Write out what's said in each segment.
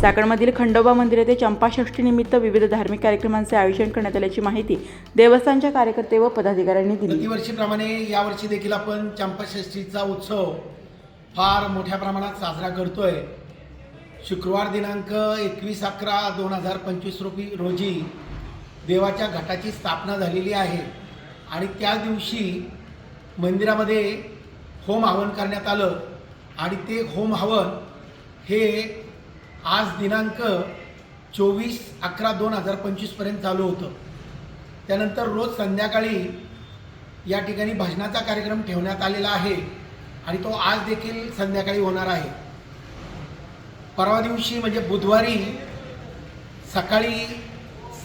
चाकणमधील खंडोबा मंदिर येथे चंपाषष्ठीनिमित्त विविध धार्मिक कार्यक्रमांचे आयोजन करण्यात आल्याची माहिती देवस्थानच्या कार्यकर्ते व पदाधिकाऱ्यांनी दिली। प्रतिवर्षीप्रमाणे यावर्षी देखील आपण चंपाषष्ठीचा उत्सव फार मोठ्या प्रमाणात साजरा करतोय। शुक्रवार दिनांक 21/11/2025 रोजी देवाच्या घटाची स्थापना झालेली आहे आणि त्या दिवशी मंदिरामध्ये होम हवन करण्यात आलं आणि ते होम हवन हे आज दिनांक 24/11/2025 पर्यंत चालू होतं। त्यानंतर रोज संध्याकाळी या ठिकाणी भजनाचा कार्यक्रम ठेवण्यात आलेला आहे आणि तो आज देखील संध्याकाळी होणार आहे। परवा दिवशी म्हणजे बुधवारी सकाळी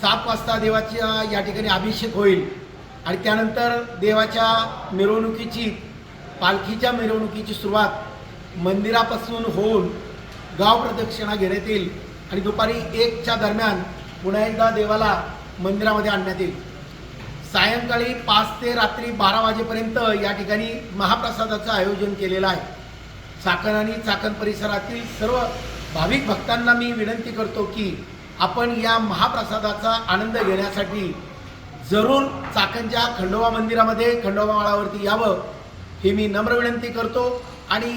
7 वाजता देवाच्या या ठिकाणी अभिषेक होईल आणि त्यानंतर देवाच्या मिरवणुकीची पालखीच्या मिरवणुकीची सुरुवात मंदिरापासून होऊन गाव प्रदक्षिणा घेण्यात येईल आणि दुपारी 1च्या दरम्यान पुन्हा एकदा देवाला मंदिरामध्ये आणण्यात येईल। सायंकाळी 5 ते रात्री 12 वाजेपर्यंत या ठिकाणी महाप्रसादाचं आयोजन केलेलं आहे। चाकण आणि चाकण परिसरातील सर्व भाविक भक्तांना मी विनंती करतो की आपण या महाप्रसादाचा आनंद घेण्यासाठी जरूर चाकणच्या खंडोबा मंदिरामध्ये खंडोबा माळावरती यावं हे मी नम्र विनंती करतो आणि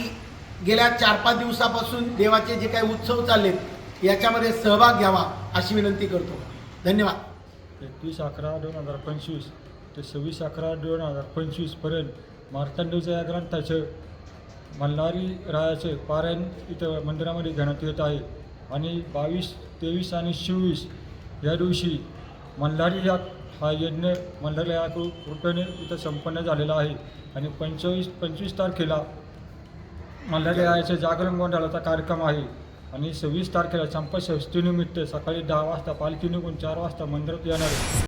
गेल्या 4-5 दिवसापासून देवाचे जे काही उत्सव चाललेत याच्यामध्ये सहभाग घ्यावा अशी विनंती करतो। धन्यवाद। 21/11/2025 ते 26/11/2025 पर्यंत मार्तंडेच्या या ग्रंथाचे मल्हारी रायाचे पारायण इथं मंदिरामध्ये घेण्यात येत आहे आणि 22, 23 आणि 24 या दिवशी मल्हारी हा यज्ञ मल्हारी या कृपेने इथं संपन्न झालेला आहे आणि 25 तारखेला मल्हारी रायाचे जागरण गोंधळाचा कार्यक्रम आहे आणि 26 तारखेला चंपाषष्ठीनिमित्त सकाळी 10 वाजता पालखी निघून 4 वाजता मंदिरात येणार आहे।